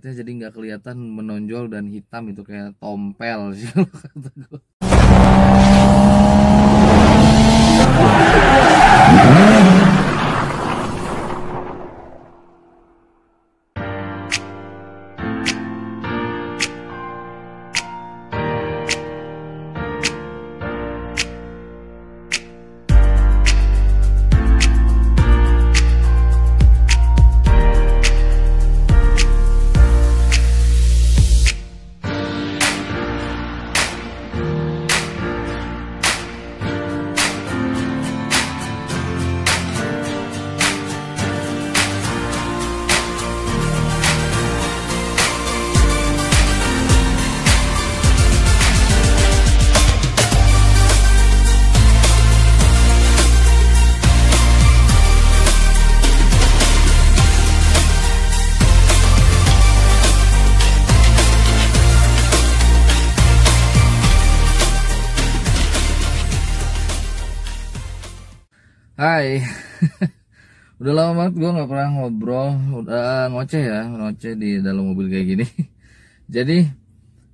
jadi nggak kelihatan menonjol dan hitam itu kayak tompel sih kalau kata gue. Hai, udah lama banget gue nggak pernah ngobrol, udah ngoceh di dalam mobil kayak gini. Jadi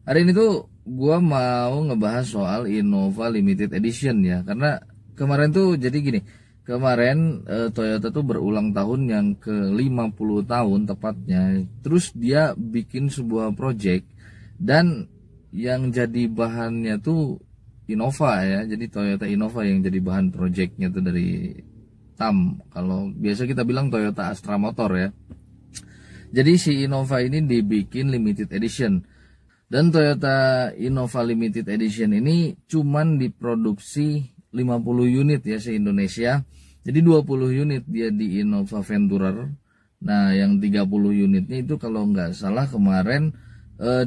hari ini tuh gue mau ngebahas soal Innova Limited Edition ya, karena kemarin tuh jadi gini, kemarin Toyota tuh berulang tahun yang ke 50 tahun tepatnya, terus dia bikin sebuah project dan yang jadi bahannya tuh Innova ya, jadi Toyota Innova yang jadi bahan projectnya tuh dari TAM. Kalau biasa kita bilang Toyota Astra Motor ya. Jadi si Innova ini dibikin limited edition. Dan Toyota Innova Limited Edition ini cuman diproduksi 50 unit ya se-Indonesia. Jadi 20 unit dia di Innova Venturer. Nah yang 30 unitnya itu kalau nggak salah kemarin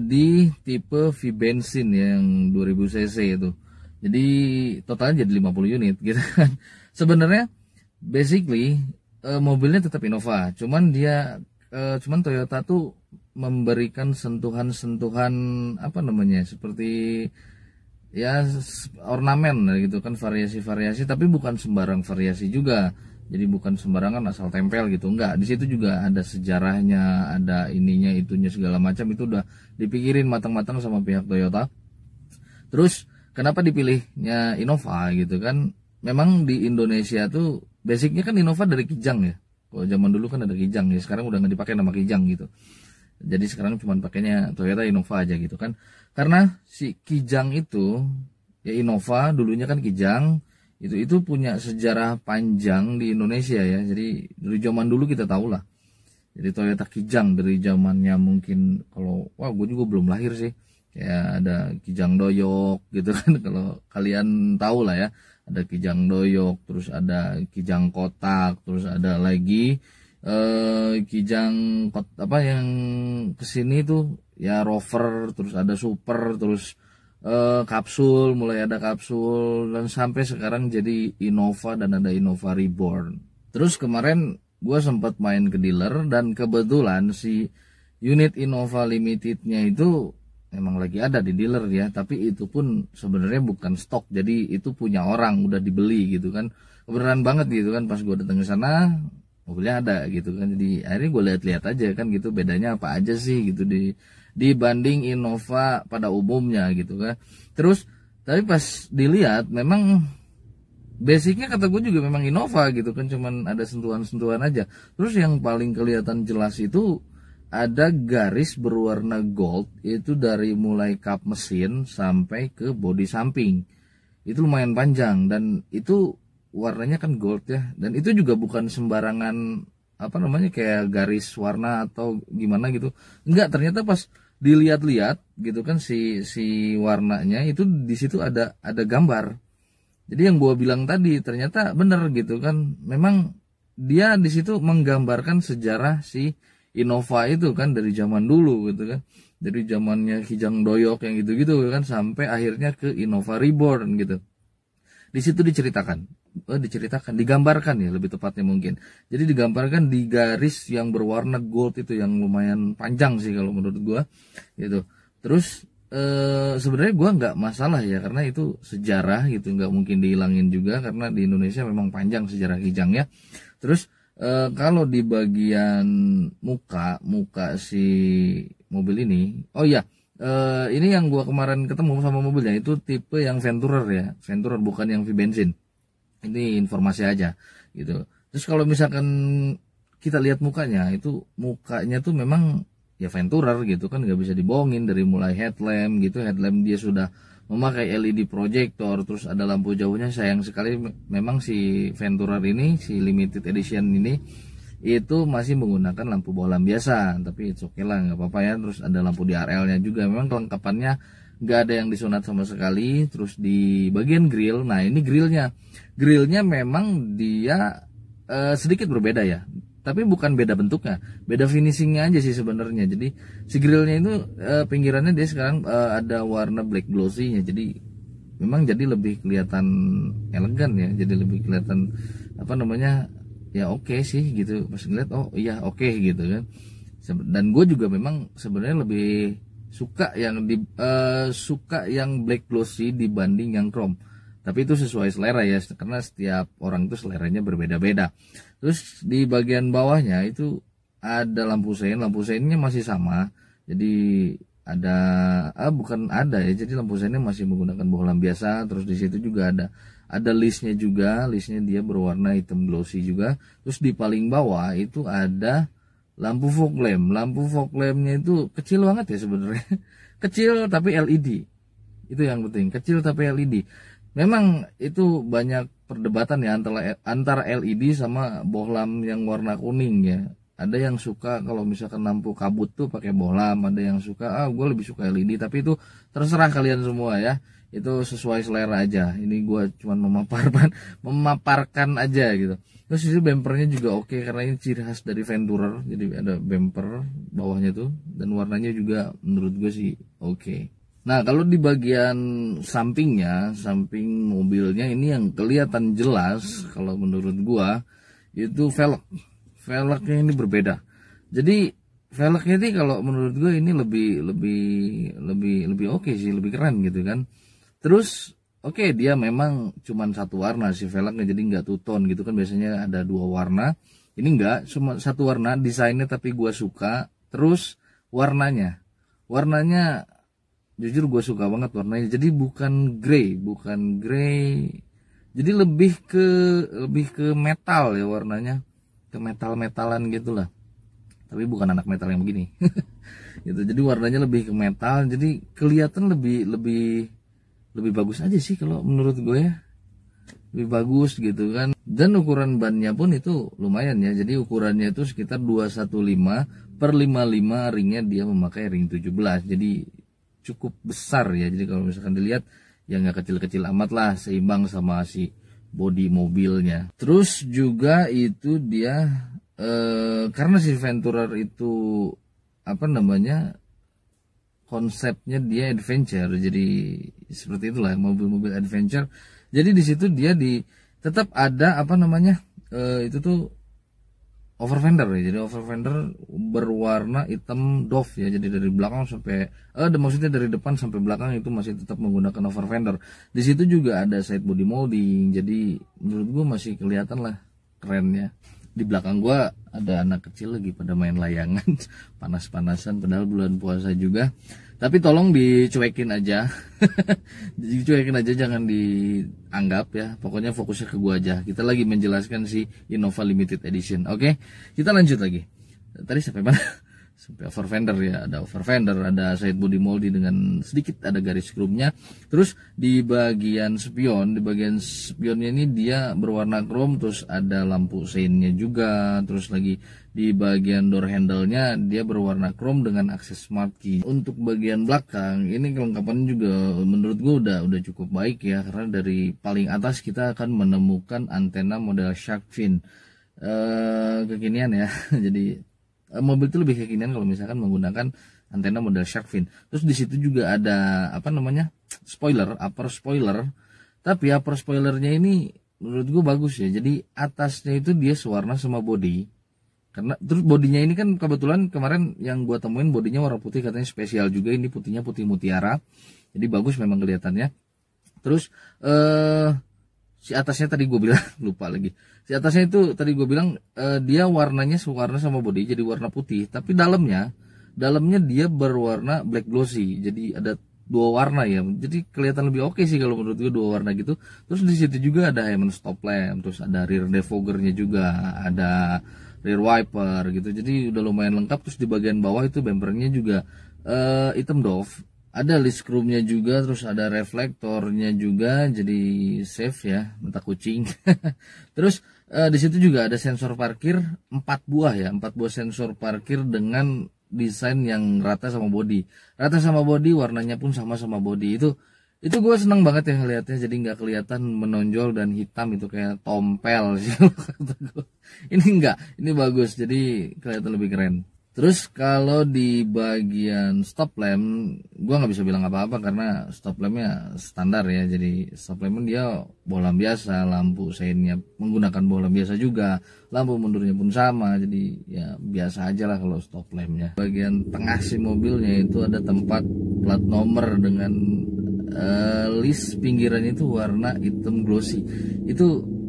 di tipe V bensin ya, yang 2000 cc itu. Jadi totalnya jadi 50 unit gitu kan. Sebenarnya basically mobilnya tetap Innova, cuman Toyota tuh memberikan sentuhan-sentuhan apa namanya, seperti ya ornamen gitu kan, variasi-variasi, tapi bukan sembarang variasi juga. Jadi bukan sembarangan asal tempel gitu, enggak. Di situ juga ada sejarahnya, ada ininya itunya segala macam, itu udah dipikirin matang-matang sama pihak Toyota. Terus kenapa dipilihnya Innova gitu kan? Memang di Indonesia tuh basicnya kan Innova dari Kijang ya. Kalau zaman dulu kan ada Kijang ya, sekarang udah nggak dipakai nama Kijang gitu. Jadi sekarang cuma pakainya Toyota Innova aja gitu kan. Karena si Kijang itu ya, Innova dulunya kan Kijang, itu punya sejarah panjang di Indonesia ya. Jadi dari zaman dulu kita tahu lah. Jadi Toyota Kijang dari zamannya mungkin, kalau gue juga belum lahir sih. Kayak ada Kijang Doyok gitu kan, kalau kalian tahu lah ya. Ada Kijang Doyok, terus ada Kijang Kotak, terus ada lagi Kijang apa yang kesini tuh ya Rover, terus ada Super, terus kapsul, mulai ada kapsul, dan sampai sekarang jadi Innova dan ada Innova Reborn. Terus kemarin gue sempat main ke dealer dan kebetulan si unit Innova Limitednya itu memang lagi ada di dealer ya, tapi itu pun sebenarnya bukan stok, jadi itu punya orang, udah dibeli gitu kan. Kebenaran banget gitu kan, pas gue datang ke sana mobilnya ada gitu kan. Jadi akhirnya gue lihat-lihat aja kan gitu, bedanya apa aja sih gitu dibanding Innova pada umumnya gitu kan. Terus tapi pas dilihat memang basicnya kata gue juga memang Innova gitu kan, cuman ada sentuhan-sentuhan aja. Terus yang paling kelihatan jelas itu ada garis berwarna gold, itu dari mulai kap mesin sampai ke bodi samping. Itu lumayan panjang dan itu warnanya kan gold ya. Dan itu juga bukan sembarangan apa namanya kayak garis warna atau gimana gitu. Enggak, ternyata pas dilihat-lihat gitu kan si warnanya itu di situ ada gambar. Jadi yang gua bilang tadi ternyata bener gitu kan. Memang dia di situ menggambarkan sejarah si Innova itu kan dari zaman dulu gitu kan, dari zamannya Kijang Doyok yang gitu-gitu kan, sampai akhirnya ke Innova Reborn gitu. Di situ digambarkan ya lebih tepatnya mungkin. Jadi digambarkan di garis yang berwarna gold itu yang lumayan panjang sih kalau menurut gua gitu. Terus sebenarnya gua nggak masalah ya, karena itu sejarah gitu, nggak mungkin dihilangin juga karena di Indonesia memang panjang sejarah Kijang ya. Terus Kalau di bagian muka si mobil ini, oh iya, ini yang gua kemarin ketemu sama mobilnya itu tipe yang Venturer ya, Venturer bukan yang V bensin. Ini informasi aja gitu. Terus kalau misalkan kita lihat mukanya tuh memang ya Venturer gitu kan, nggak bisa dibohongin. Dari mulai headlamp gitu, headlamp dia sudah memakai LED projector, terus ada lampu jauhnya. Sayang sekali memang si Venturer ini, si limited edition ini itu masih menggunakan lampu bohlam biasa, tapi it's okay lah, nggak apa-apa ya. Terus ada lampu DRL-nya juga, memang kelengkapannya nggak ada yang disunat sama sekali. Terus di bagian grill, nah ini grillnya memang dia sedikit berbeda ya, tapi bukan beda bentuknya, beda finishingnya aja sih sebenarnya. Jadi si grillnya itu pinggirannya dia sekarang ada warna black glossy-nya, jadi memang jadi lebih kelihatan elegan ya, jadi lebih kelihatan apa namanya ya, oke sih gitu. Pas ngeliat oh iya oke gitu kan. Dan gue juga memang sebenarnya lebih suka yang black glossy dibanding yang chrome. Tapi itu sesuai selera ya, karena setiap orang itu seleranya berbeda-beda. Terus di bagian bawahnya itu ada lampu seinnya masih sama. Jadi ada bukan ada ya, jadi lampu seinnya masih menggunakan bohlam biasa. Terus di situ juga ada listnya juga, listnya dia berwarna hitam glossy juga. Terus di paling bawah itu ada lampu fog lampnya itu kecil banget ya sebenarnya. Kecil tapi LED, itu yang penting, kecil tapi LED. Memang itu banyak perdebatan ya antara LED sama bohlam yang warna kuning ya. Ada yang suka kalau misalkan lampu kabut tuh pakai bohlam, ada yang suka gue lebih suka LED. Tapi itu terserah kalian semua ya, itu sesuai selera aja. Ini gue cuma memaparkan aja gitu. Terus itu bempernya juga oke, karena ini ciri khas dari Venturer. Jadi ada bemper bawahnya tuh, dan warnanya juga menurut gue sih oke. Nah kalau di bagian samping mobilnya ini yang kelihatan jelas kalau menurut gua itu velgnya ini berbeda. Jadi velgnya ini kalau menurut gua ini lebih oke sih, lebih keren gitu kan. Terus oke, dia memang cuman satu warna sih velgnya, jadi nggak two tone gitu kan, biasanya ada dua warna. Ini enggak, cuma satu warna, desainnya tapi gua suka. Terus warnanya jujur gue suka banget warnanya. Jadi bukan grey, jadi lebih ke metal ya warnanya, ke metalan gitulah. Tapi bukan anak metal yang begini. Gitu. Jadi warnanya lebih ke metal, jadi kelihatan lebih bagus aja sih kalau menurut gue ya, lebih bagus gitu kan. Dan ukuran bannya pun itu lumayan ya, jadi ukurannya itu sekitar 215/55, ringnya dia memakai ring 17, jadi cukup besar ya. Jadi kalau misalkan dilihat ya nggak kecil-kecil amat lah, seimbang sama si bodi mobilnya. Terus juga itu dia karena si Venturer itu apa namanya, konsepnya dia adventure, jadi seperti itulah mobil-mobil adventure. Jadi di situ dia tetap ada apa namanya itu tuh over fender ya. Jadi over fender berwarna hitam doff ya. Jadi dari belakang sampai maksudnya dari depan sampai belakang itu masih tetap menggunakan over fender. Di situ juga ada side body molding. Jadi menurut gua masih kelihatan lah kerennya. Di belakang gua ada anak kecil lagi pada main layangan panas-panasan, padahal bulan puasa juga. Tapi tolong dicuekin aja. Dicuekin aja, jangan dianggap ya. Pokoknya fokusnya ke gua aja. Kita lagi menjelaskan si Innova Limited Edition. Oke, kita lanjut lagi. Tadi sampai mana? Sampai over fender ya. Ada over fender, ada side body molding dengan sedikit ada garis chrome-nya. Terus di bagian spionnya ini dia berwarna chrome, terus ada lampu seinnya juga. Terus lagi di bagian door handle-nya dia berwarna chrome dengan akses smart key. Untuk bagian belakang ini kelengkapan juga menurut gue udah cukup baik ya, karena dari paling atas kita akan menemukan antena model shark fin. Kekinian ya. Jadi mobil itu lebih kekinian kalau misalkan menggunakan antena model shark fin. Terus di situ juga ada apa namanya, upper spoiler. Tapi upper spoilernya ini menurut gue bagus ya. Jadi atasnya itu dia sewarna sama body. Karena terus bodinya ini kan kebetulan kemarin yang gua temuin bodinya warna putih, katanya spesial juga. Ini putihnya putih mutiara, jadi bagus memang kelihatannya. Terus si atasnya tadi gue bilang lupa lagi. Si atasnya itu tadi gue bilang dia warnanya sewarna sama body, jadi warna putih, tapi dalamnya dia berwarna black glossy. Jadi ada dua warna ya. Jadi kelihatan lebih oke sih kalau menurut gue, dua warna gitu. Terus di situ juga ada HMI stop lamp, terus ada rear defoggernya juga, ada rear wiper gitu. Jadi udah lumayan lengkap. Terus di bagian bawah itu bumpernya juga hitam doff. Ada list chrome-nya juga, terus ada reflektornya juga, jadi safe ya, mata kucing. Terus di situ juga ada sensor parkir 4 buah ya, 4 buah sensor parkir dengan desain yang rata sama body. Rata sama body, warnanya pun sama body. Itu gue seneng banget ya ngeliatnya, jadi nggak kelihatan menonjol dan hitam itu kayak tompel sih. Ini enggak, ini bagus, jadi kelihatan lebih keren. Terus kalau di bagian stop lamp, gua nggak bisa bilang apa-apa karena stop lampnya standar ya. Jadi stop lamp dia bohlam biasa, lampu seinnya menggunakan bohlam biasa juga, lampu mundurnya pun sama. Jadi ya biasa aja lah kalau stop lampnya. Bagian tengah si mobilnya itu ada tempat plat nomor dengan list pinggirannya itu warna hitam glossy. Itu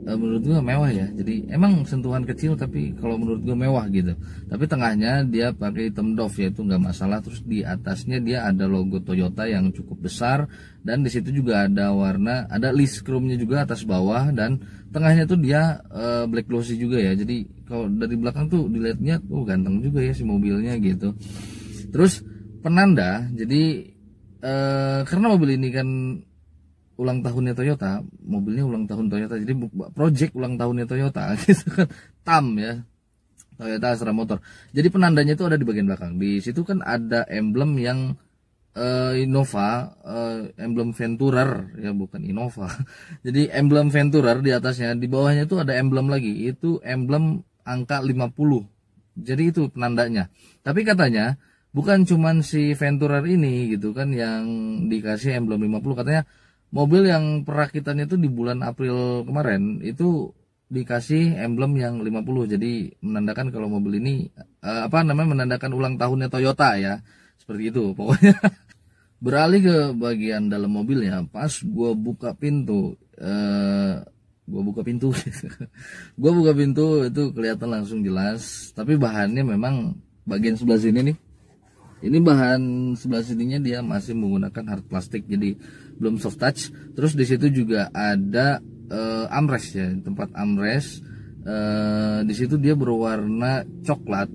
menurut gue mewah ya. Jadi emang sentuhan kecil tapi kalau menurut gue mewah gitu. Tapi tengahnya dia pakai hitam doff ya, itu nggak masalah. Terus di atasnya dia ada logo Toyota yang cukup besar, dan di situ juga ada warna, ada list chrome-nya juga atas bawah, dan tengahnya tuh dia black glossy juga ya. Jadi kalau dari belakang tuh dilihatnya ganteng juga ya si mobilnya gitu. Terus penanda, jadi karena mobil ini kan ulang tahunnya Toyota, mobilnya ulang tahun Toyota, jadi project ulang tahunnya Toyota gitu kan, TAM ya, Toyota Astra Motor. Jadi penandanya itu ada di bagian belakang. Di situ kan ada emblem yang Innova, emblem Venturer ya, bukan Innova. Jadi emblem Venturer di atasnya, di bawahnya itu ada emblem lagi, itu emblem angka 50. Jadi itu penandanya. Tapi katanya bukan cuman si Venturer ini gitu kan yang dikasih emblem 50, katanya mobil yang perakitannya itu di bulan April kemarin itu dikasih emblem yang 50. Jadi menandakan kalau mobil ini menandakan ulang tahunnya Toyota ya. Seperti itu pokoknya. Beralih ke bagian dalam mobilnya, pas gua buka pintu gua buka pintu itu kelihatan langsung jelas. Tapi bahannya memang bagian sebelah sini nih, ini bahan sebelah sininya dia masih menggunakan hard plastik, jadi belum soft touch. Terus di situ juga ada armrest ya, tempat armrest. Di situ dia berwarna coklat,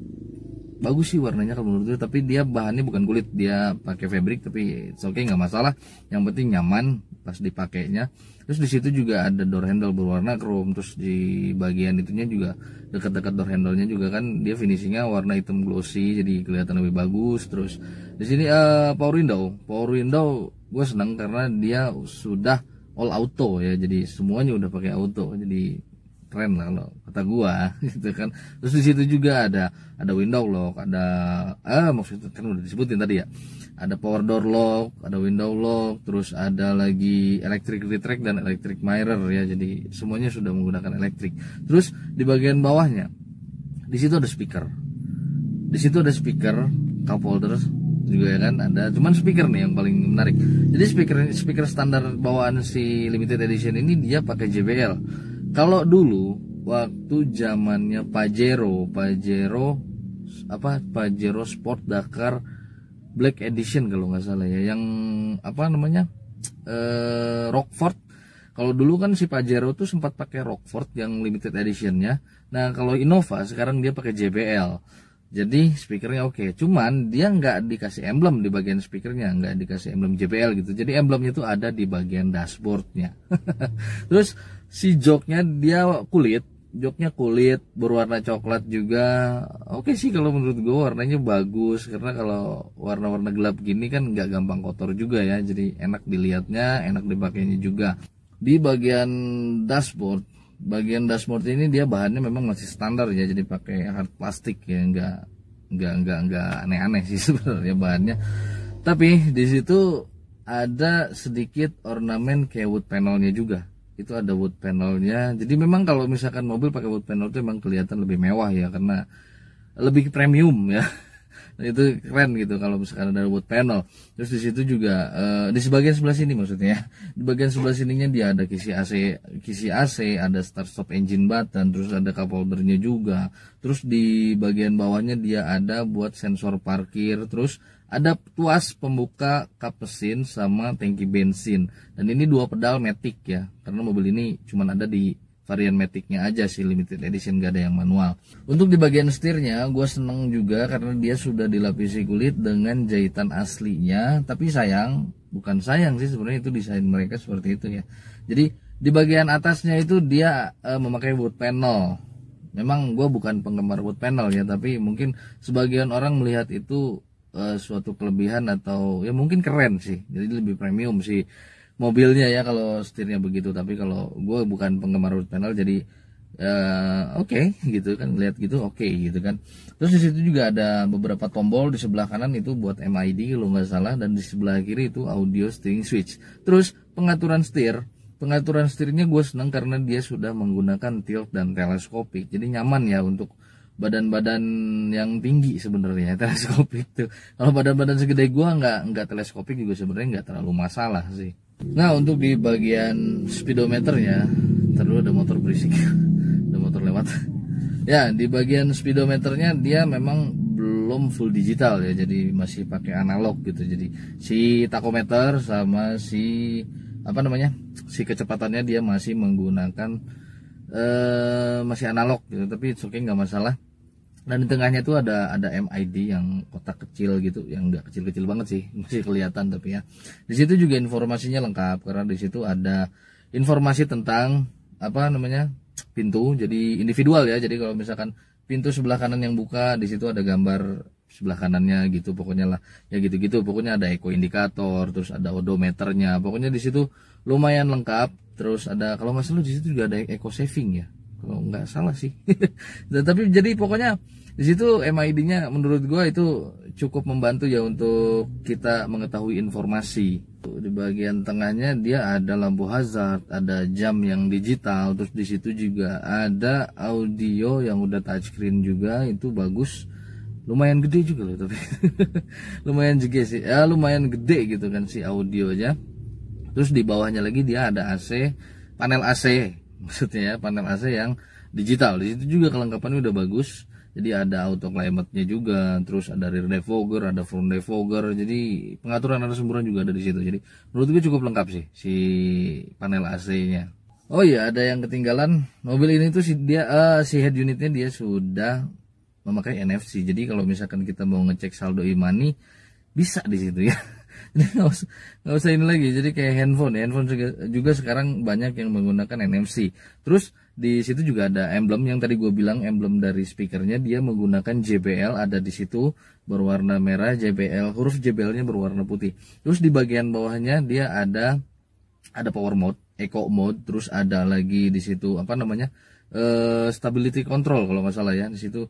bagus sih warnanya kalau menurut gue. Tapi dia bahannya bukan kulit, dia pakai fabric, tapi oke nggak masalah. Yang penting nyaman pas dipakainya. Terus di situ juga ada door handle berwarna chrome. Terus di bagian itunya juga dekat-dekat door handle-nya juga kan dia finishingnya warna hitam glossy, jadi kelihatan lebih bagus. Terus di sini power window gue senang karena dia sudah all auto ya, jadi semuanya udah pakai auto, jadi keren lah kalau kata gua gitu kan. Terus di situ juga ada window lock, ada maksudnya kan udah disebutin tadi ya, ada power door lock, ada window lock, terus ada lagi electric retract dan electric mirror ya, jadi semuanya sudah menggunakan elektrik. Terus di bagian bawahnya di situ ada speaker, cup holder juga ya kan, ada. Cuman speaker nih yang paling menarik. Jadi speaker standar bawaan si limited edition ini dia pakai JBL. Kalau dulu waktu zamannya Pajero Sport Dakar Black Edition kalau nggak salah ya, yang Rockford. Kalau dulu kan si Pajero tuh sempat pakai Rockford yang limited editionnya. Nah kalau Innova sekarang dia pakai JBL. Jadi speakernya oke, cuman dia nggak dikasih emblem di bagian speakernya, nggak dikasih emblem JBL gitu. Jadi emblemnya itu ada di bagian dashboardnya. Terus si joknya dia joknya kulit berwarna coklat juga. Oke sih kalau menurut gue warnanya bagus, karena kalau warna-warna gelap gini kan nggak gampang kotor juga ya. Jadi enak dilihatnya, enak dipakainya juga. Di bagian dashboard ini dia bahannya memang masih standar ya, jadi pakai hard plastik ya, nggak aneh-aneh sih sebenarnya bahannya. Tapi di situ ada sedikit ornamen kayak wood panelnya juga. Itu ada wood panelnya. Jadi memang kalau misalkan mobil pakai wood panel itu memang kelihatan lebih mewah ya, karena lebih premium ya. Itu keren gitu kalau misalkan ada wood panel. Terus di situ juga di sebagian sebelah sini maksudnya ya. Di bagian sebelah sininya dia ada kisi AC, ada start stop engine button, terus ada cup holdernya juga. Terus di bagian bawahnya dia ada buat sensor parkir, terus ada tuas pembuka kap mesin sama tangki bensin. Dan ini 2 pedal matic ya, karena mobil ini cuma ada di varian maticnya aja sih, limited edition, gak ada yang manual. Untuk di bagian setirnya gue seneng juga karena dia sudah dilapisi kulit dengan jahitan aslinya. Tapi bukan sayang sih sebenarnya, itu desain mereka seperti itu ya. Jadi di bagian atasnya itu dia memakai wood panel. Memang gue bukan penggemar wood panel ya, tapi mungkin sebagian orang melihat itu suatu kelebihan atau ya mungkin keren sih. Jadi lebih premium sih mobilnya ya kalau setirnya begitu. Tapi kalau gue bukan penggemar wood panel, jadi oke, gitu kan, lihat gitu oke, gitu kan. Terus di situ juga ada beberapa tombol. Di sebelah kanan itu buat MID kalau nggak salah, dan di sebelah kiri itu audio steering switch. Terus pengaturan setirnya gue senang karena dia sudah menggunakan tilt dan teleskopik, jadi nyaman ya untuk badan-badan yang tinggi sebenarnya. Teleskopik tuh kalau badan-badan segede gue nggak teleskopik juga sebenarnya nggak terlalu masalah sih. Nah, untuk di bagian speedometernya, terus ada motor berisik, ada motor lewat. Ya, di bagian speedometernya dia memang belum full digital ya, jadi masih pakai analog gitu. Jadi si tachometer sama si si kecepatannya dia masih menggunakan masih analog gitu, tapi oke, nggak masalah. Dan di tengahnya tuh ada MID yang kotak kecil gitu, yang nggak kecil-kecil banget sih, masih kelihatan. Tapi ya di situ juga informasinya lengkap karena di situ ada informasi tentang pintu, jadi individual ya. Jadi kalau misalkan pintu sebelah kanan yang buka, di situ ada gambar sebelah kanannya gitu, pokoknya lah ya gitu-gitu. Pokoknya ada eco indikator, terus ada odometernya, pokoknya di situ lumayan lengkap. Terus ada, kalau nggak salah di situ juga ada eco saving ya, kalau nggak salah sih. Tapi jadi pokoknya di situ MID-nya menurut gua itu cukup membantu ya untuk kita mengetahui informasi. Di bagian tengahnya dia ada lampu hazard, ada jam yang digital, terus di situ juga ada audio yang udah touchscreen juga, itu bagus. Lumayan gede juga loh tapi. Lumayan juga sih. Ya lumayan gede gitu kan si audionya. Terus di bawahnya lagi dia ada AC, panel AC. Maksudnya ya, panel AC yang digital. Di situ juga kelengkapannya udah bagus. Jadi ada auto climate-nya juga, terus ada rear defogger, ada front defogger. Jadi pengaturan arah semburan juga ada di situ. Jadi menurut gue cukup lengkap sih si panel AC-nya. Oh iya, ada yang ketinggalan. Mobil ini tuh si head unitnya dia sudah memakai NFC. Jadi kalau misalkan kita mau ngecek saldo e-money bisa di situ ya. Jadi nggak usah ini lagi. Jadi kayak handphone juga sekarang banyak yang menggunakan NFC. Terus di situ juga ada emblem yang tadi gue bilang, emblem dari speakernya dia menggunakan JBL, ada di situ berwarna merah JBL, huruf JBL-nya berwarna putih. Terus di bagian bawahnya dia ada power mode, eco mode, terus ada lagi di situ stability control kalau nggak salah ya, di situ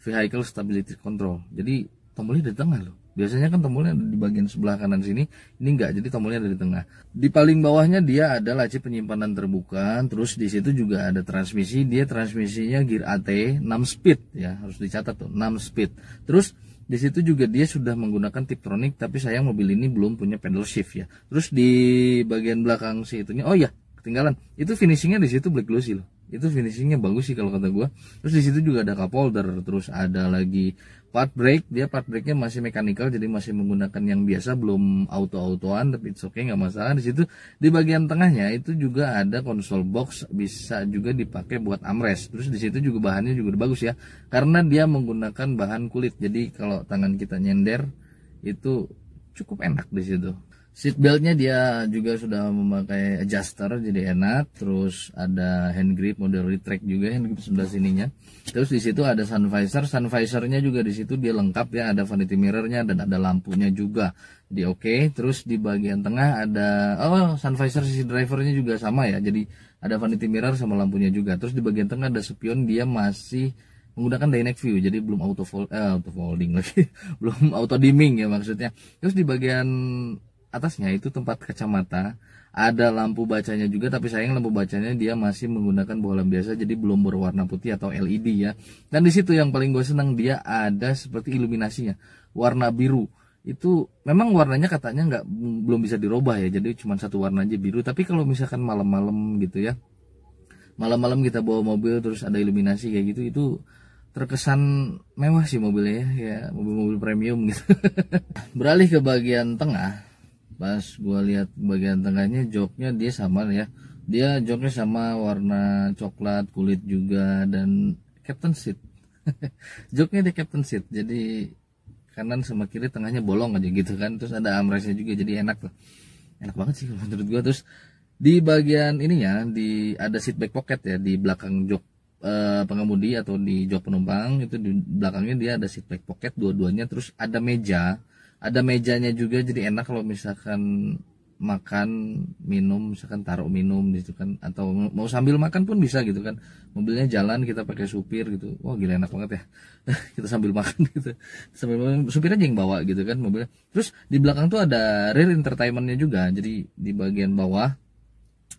vehicle stability control. Jadi tombolnya di tengah loh. Biasanya kan tombolnya ada di bagian sebelah kanan sini, ini enggak, jadi tombolnya ada di tengah. Di paling bawahnya dia ada laci penyimpanan terbuka, terus di situ juga ada transmisi, dia transmisinya gear AT 6 speed ya, harus dicatat tuh 6 speed. Terus di situ juga dia sudah menggunakan Tiptronic, tapi sayang mobil ini belum punya pedal shift ya. Terus di bagian belakang si itunya, oh ya, ketinggalan. Itu finishingnya di situ black glossy loh. Itu finishingnya bagus sih kalau kata gua. Terus di situ juga ada cup holder, terus ada lagi part brake. Dia part brake-nya masih mechanical, jadi masih menggunakan yang biasa, belum auto-autoan, tapi it's okay, nggak masalah. Di situ di bagian tengahnya itu juga ada console box, bisa juga dipakai buat armrest. Terus di situ juga bahannya juga bagus ya, karena dia menggunakan bahan kulit. Jadi kalau tangan kita nyender itu cukup enak di situ. Seat beltnya dia juga sudah memakai adjuster, jadi enak. Terus ada hand grip model retract juga, hand grip sebelah sininya. Terus di situ ada sun visor, visornya juga di situ dia lengkap ya, ada vanity mirrornya dan ada lampunya juga. Jadi oke. Terus di bagian tengah ada sun visor sisi drivernya juga sama ya, jadi ada vanity mirror sama lampunya juga. Terus di bagian tengah ada spion, dia masih menggunakan dynamic view, jadi belum auto folding lagi, belum auto dimming ya maksudnya. Terus di bagian atasnya itu tempat kacamata, ada lampu bacanya juga, tapi sayang lampu bacanya dia masih menggunakan bohlam biasa, jadi belum berwarna putih atau LED ya. Dan di situ yang paling gue senang, dia ada seperti iluminasinya, warna biru. Itu memang warnanya katanya belum bisa dirubah ya, jadi cuma satu warna aja biru. Tapi kalau misalkan malam-malam gitu ya, malam-malam kita bawa mobil terus ada iluminasi kayak gitu, itu terkesan mewah sih mobilnya ya, mobil-mobil premium gitu. Beralih ke bagian tengah, pas gue lihat bagian tengahnya, joknya dia sama ya, dia joknya sama warna coklat kulit juga, dan captain seat. Joknya dia captain seat, jadi kanan sama kiri, tengahnya bolong aja gitu kan, terus ada armrestnya juga, jadi enak tuh, enak banget sih kalau menurut gue. Terus di bagian ininya ada seat back pocket ya, di belakang jok pengemudi atau di jok penumpang itu, di belakangnya dia ada seat back pocket dua-duanya. Terus ada mejanya juga, jadi enak kalau misalkan makan minum, misalkan taruh minum gitu kan, atau mau sambil makan pun bisa gitu kan, mobilnya jalan kita pakai supir gitu. Wah gila enak banget ya. Kita sambil makan gitu, sambil supir aja yang bawa gitu kan mobilnya. Terus di belakang tuh ada rear entertainmentnya juga, jadi di bagian bawah,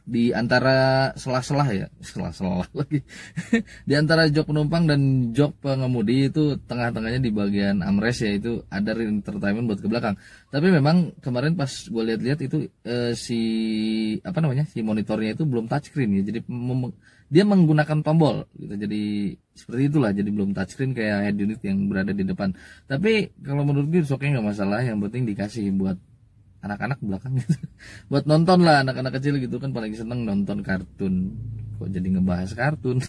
di antara sela-sela ya, sela-sela lagi di antara jok penumpang dan jok pengemudi itu, tengah-tengahnya di bagian armrest ya, itu ada entertainment buat ke belakang. Tapi memang kemarin pas gue lihat-lihat itu si monitornya itu belum touchscreen ya, jadi dia menggunakan tombol gitu, jadi seperti itulah, jadi belum touchscreen kayak head unit yang berada di depan. Tapi kalau menurut gue soknya nggak masalah, yang penting dikasih buat anak-anak belakang gitu. Buat nonton lah, anak-anak kecil gitu kan paling seneng nonton kartun. Kok jadi ngebahas kartun.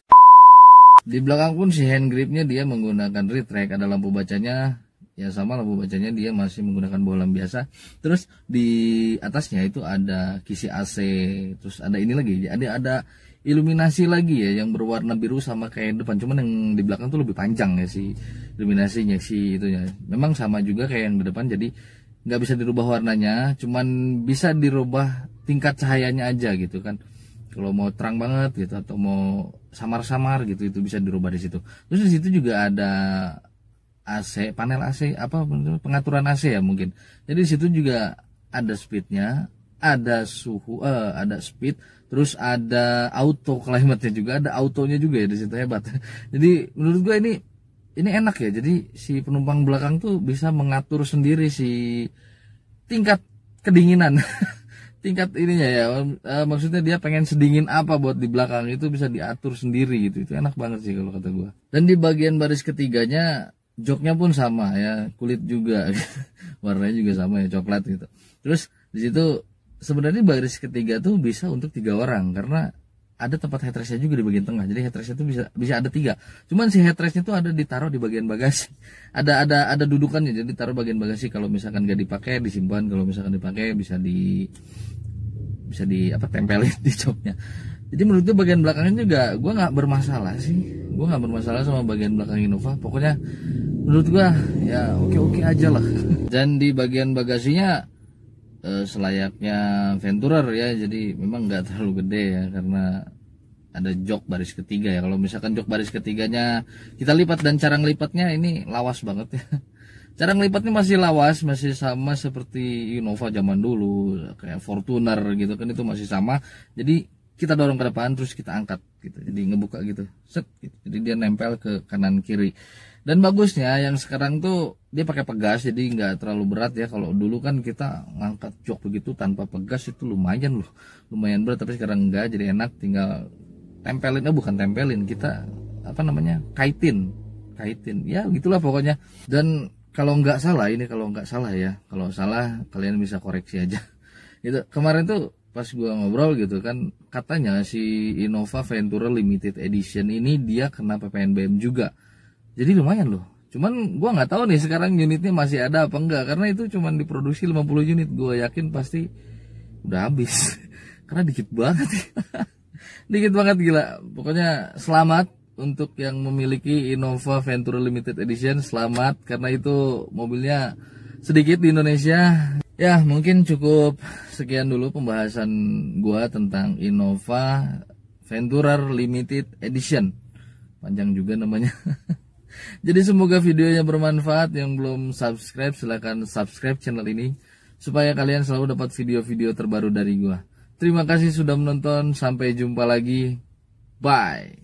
Di belakang pun si hand gripnya dia menggunakan retract, ada lampu bacanya ya, sama lampu bacanya dia masih menggunakan bohlam biasa. Terus di atasnya itu ada kisi AC, terus ada ini lagi, ada iluminasi lagi ya yang berwarna biru sama kayak depan, cuman yang di belakang tuh lebih panjang ya si iluminasinya, si itunya. Memang sama juga kayak yang di depan, jadi nggak bisa dirubah warnanya, cuman bisa dirubah tingkat cahayanya aja gitu kan. Kalau mau terang banget gitu atau mau samar-samar gitu, itu bisa dirubah di situ. Terus di situ juga ada AC, panel AC, pengaturan AC ya mungkin. Jadi di situ juga ada speednya, ada suhu, ada speed, terus ada auto climate-nya juga, ada autonya juga ya di situ, hebat. Jadi menurut gue ini enak ya, jadi si penumpang belakang tuh bisa mengatur sendiri si tingkat kedinginan. Tingkat ininya ya, maksudnya dia pengen sedingin apa buat di belakang, itu bisa diatur sendiri gitu. Itu enak banget sih kalau kata gua. Dan di bagian baris ketiganya joknya pun sama ya, kulit juga. Warnanya juga sama ya, coklat gitu. Terus di situ sebenarnya baris ketiga tuh bisa untuk 3 orang, karena ada tempat headrestnya juga di bagian tengah, jadi headrestnya tuh bisa ada 3. Cuman si headrestnya tuh ada ditaruh di bagian bagasi, ada dudukannya, jadi taruh bagian bagasi. Kalau misalkan gak dipakai disimpan, kalau misalkan dipakai bisa di tempelin di joknya. Jadi menurut gue bagian belakangnya juga gue nggak bermasalah sih, gue nggak bermasalah sama bagian belakang Innova. Pokoknya menurut gue ya oke aja lah. Dan di bagian bagasinya selayaknya Venturer ya, jadi memang nggak terlalu gede ya, karena ada jok baris ketiga ya. Kalau misalkan jok baris ketiganya kita lipat, dan cara ngelipatnya ini lawas banget ya. Cara ngelipatnya masih lawas, masih sama seperti Innova zaman dulu, kayak Fortuner gitu kan, itu masih sama. Jadi kita dorong ke depan terus kita angkat gitu, jadi ngebuka gitu, set gitu. Jadi dia nempel ke kanan kiri. Dan bagusnya yang sekarang tuh dia pakai pegas, jadi nggak terlalu berat ya. Kalau dulu kan kita ngangkat jok begitu tanpa pegas itu lumayan berat. Tapi sekarang enggak, jadi enak, tinggal tempelin, bukan tempelin, kita kaitin ya gitulah pokoknya. Dan kalau nggak salah ya, kalau salah kalian bisa koreksi aja. Itu kemarin tuh pas gua ngobrol gitu kan, katanya si Innova Venturer Limited Edition ini dia kena PPNBM juga. Jadi lumayan loh. Cuman gua nggak tahu nih sekarang unitnya masih ada apa enggak, karena itu cuman diproduksi 50 unit. Gua yakin pasti udah habis. Karena dikit banget. Dikit banget, gila. Pokoknya selamat untuk yang memiliki Innova Venturer Limited Edition. Selamat, karena itu mobilnya sedikit di Indonesia. Ya, mungkin cukup sekian dulu pembahasan gua tentang Innova Venturer Limited Edition. Panjang juga namanya. Jadi semoga videonya bermanfaat. Yang belum subscribe silahkan subscribe channel ini supaya kalian selalu dapat video-video terbaru dari gue. Terima kasih sudah menonton, sampai jumpa lagi. Bye.